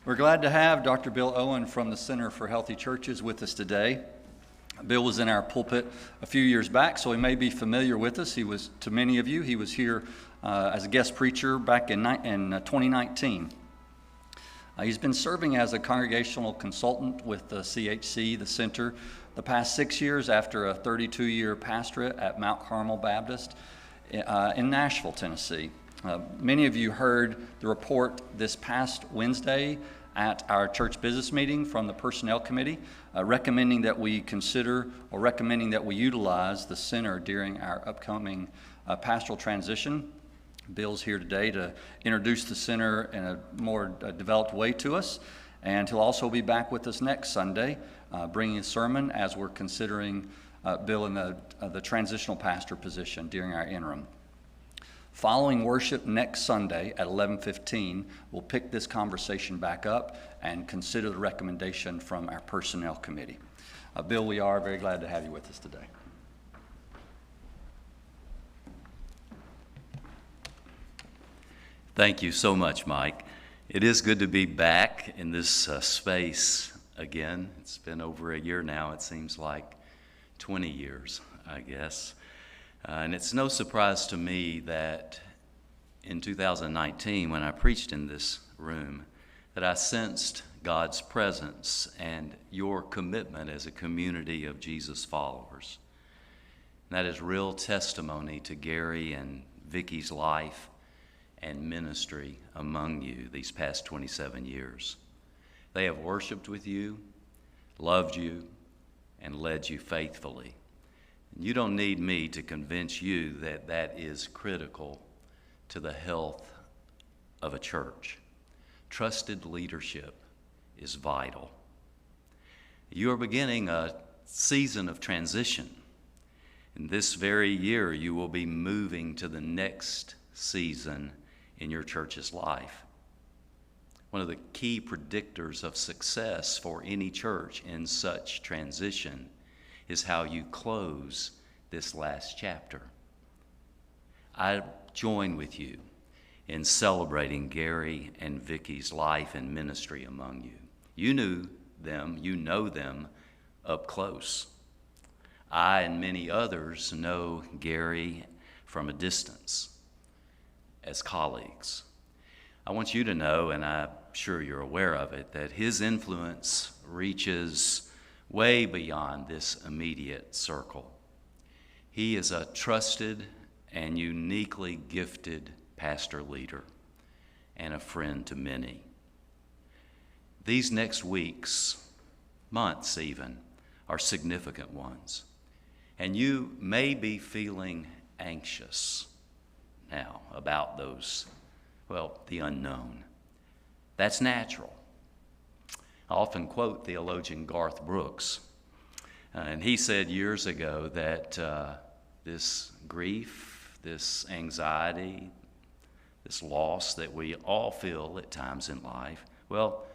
We're glad to have Dr. Bill Owen from the Center for Healthy Churches with us today. Bill was in our pulpit a few years back, so he may be familiar with us. He was, to many of you, he was here as a guest preacher back in 2019. He's been serving as a congregational consultant with the CHC, the center, the past 6 years after a 32-year pastorate at Mount Carmel Baptist in Nashville, Tennessee. Many of you heard the report this past Wednesday at our church business meeting from the Personnel Committee, recommending that we consider or recommending that we utilize the center during our upcoming pastoral transition. Bill's here today to introduce the center in a more developed way to us, and he'll also be back with us next Sunday, bringing a sermon as we're considering Bill in the transitional pastor position during our interim. Following worship next Sunday at 11:15, we'll pick this conversation back up and consider the recommendation from our Personnel Committee. Bill, we are very glad to have you with us today. Thank you so much, Mike. It is good to be back in this space again. It's been over a year now. It seems like 20 years, I guess. And it's no surprise to me that in 2019, when I preached in this room, that I sensed God's presence and your commitment as a community of Jesus followers. And that is real testimony to Gary and Vicky's life and ministry among you these past 27 years. They have worshiped with you, loved you, and led you faithfully. You don't need me to convince you that that is critical to the health of a church. Trusted leadership is vital. You are beginning a season of transition. In this very year, you will be moving to the next season in your church's life. One of the key predictors of success for any church in such transition is how you close this last chapter. I join with you in celebrating Gary and Vicky's life and ministry among you. You knew them, you know them up close. I and many others know Gary from a distance as colleagues. I want you to know, and I'm sure you're aware of it, that his influence reaches way beyond this immediate circle. He is a trusted and uniquely gifted pastor leader and a friend to many. These next weeks, months even, are significant ones. And you may be feeling anxious now about the unknown. That's natural. I often quote theologian Garth Brooks, and he said years ago that this grief, this anxiety, this loss that we all feel at times in life, well,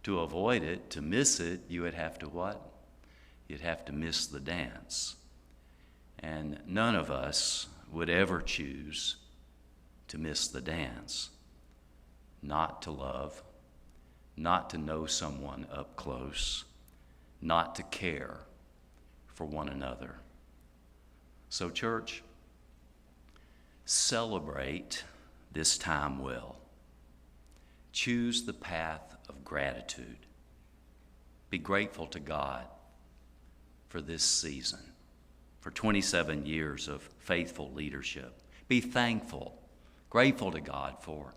to avoid it, to miss it, you would have to what? You'd have to miss the dance. And none of us would ever choose to miss the dance, not to love, not to know someone up close, not to care for one another. So, church, celebrate this time well. Choose the path of gratitude. Be grateful to God for this season, for 27 years of faithful leadership. Be thankful, grateful to God for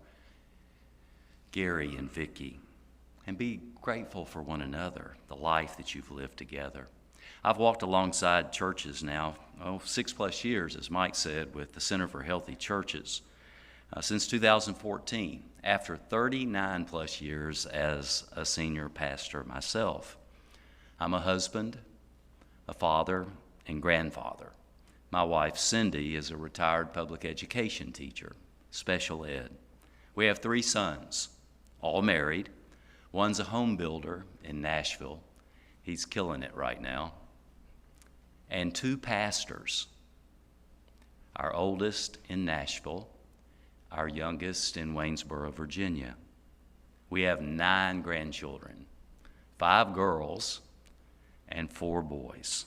Gary and Vicky, and be grateful for one another, the life that you've lived together. I've walked alongside churches now, 6+ years, as Mike said, with the Center for Healthy Churches since 2014, after 39+ years as a senior pastor myself. I'm a husband, a father, and grandfather. My wife, Cindy, is a retired public education teacher, special ed. We have 3 sons, all married. One's a home builder in Nashville. He's killing it right now. And 2 pastors, our oldest in Nashville, our youngest in Waynesboro, Virginia. We have 9 grandchildren, 5 girls and 4 boys.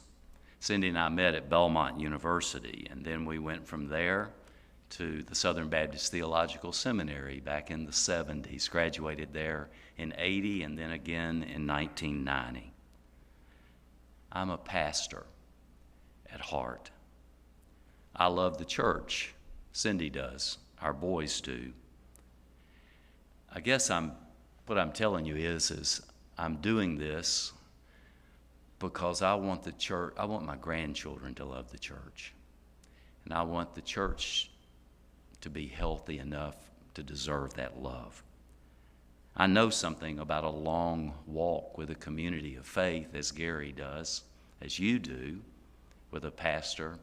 Cindy and I met at Belmont University, and then we went from there to the Southern Baptist Theological Seminary back in the 70s, graduated there in 80 and then again in 1990. I'm a pastor at heart. I love the church. Cindy does. Our boys do. I guess what I'm telling you is I'm doing this because I want the church, I want my grandchildren to love the church. And I want the church to be healthy enough to deserve that love. I know something about a long walk with a community of faith, as Gary does, as you do, with a pastor.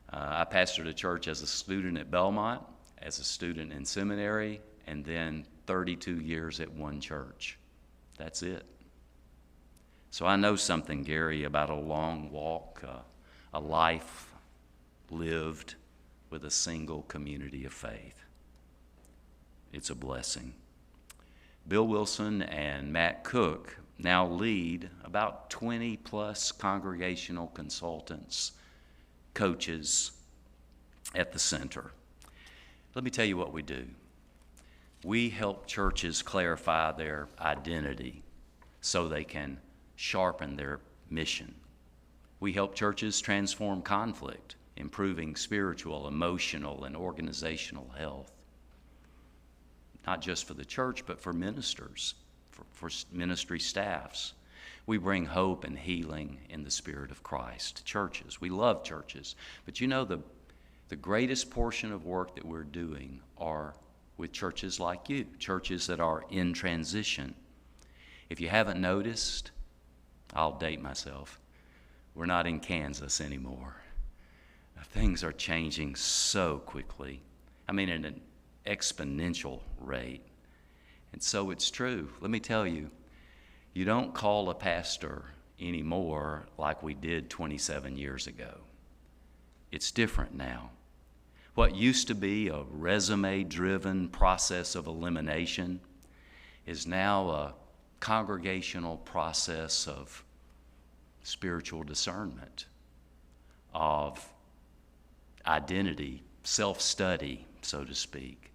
I pastored a church as a student at Belmont, as a student in seminary, and then 32 years at one church. That's it. So I know something, Gary, about a long walk, a life lived with a single community of faith. It's a blessing. Bill Wilson and Matt Cook now lead about 20 plus congregational consultants, coaches at the center. Let me tell you what we do. We help churches clarify their identity so they can sharpen their mission. We help churches transform conflict, improving spiritual, emotional, and organizational health. Not just for the church, but for ministers, for ministry staffs. We bring hope and healing in the Spirit of Christ to churches. We love churches. But you know, the greatest portion of work that we're doing are with churches like you, churches that are in transition. If you haven't noticed, I'll date myself. We're not in Kansas anymore. Things are changing so quickly. I mean, at an exponential rate. And so it's true. Let me tell you, you don't call a pastor anymore like we did 27 years ago. It's different now. What used to be a resume-driven process of elimination is now a congregational process of spiritual discernment, of identity, self-study, so to speak,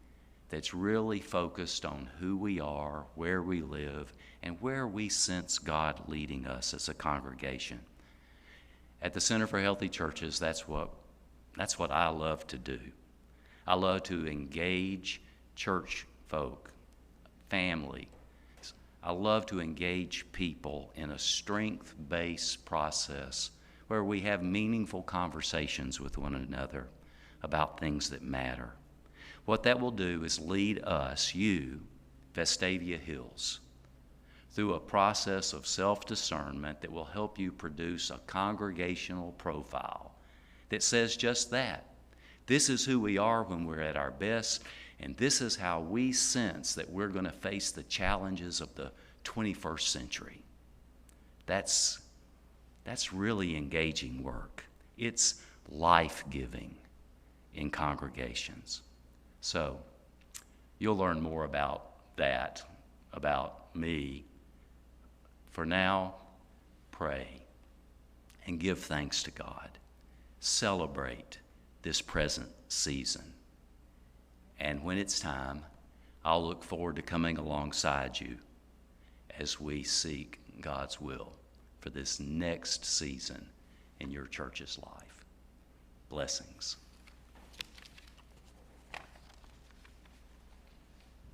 that's really focused on who we are, where we live, and where we sense God leading us as a congregation. At the Center for Healthy Churches, that's what I love to do. I love to engage church folk, family. I love to engage people in a strength-based process where we have meaningful conversations with one another about things that matter. What that will do is lead us, you, Vestavia Hills, through a process of self-discernment that will help you produce a congregational profile that says just that. This is who we are when we're at our best, and this is how we sense that we're going to face the challenges of the 21st century. That's really engaging work. It's life-giving in congregations. So you'll learn more about that, about me. For now, pray and give thanks to God. Celebrate this present season. And when it's time, I'll look forward to coming alongside you as we seek God's will for this next season in your church's life. Blessings.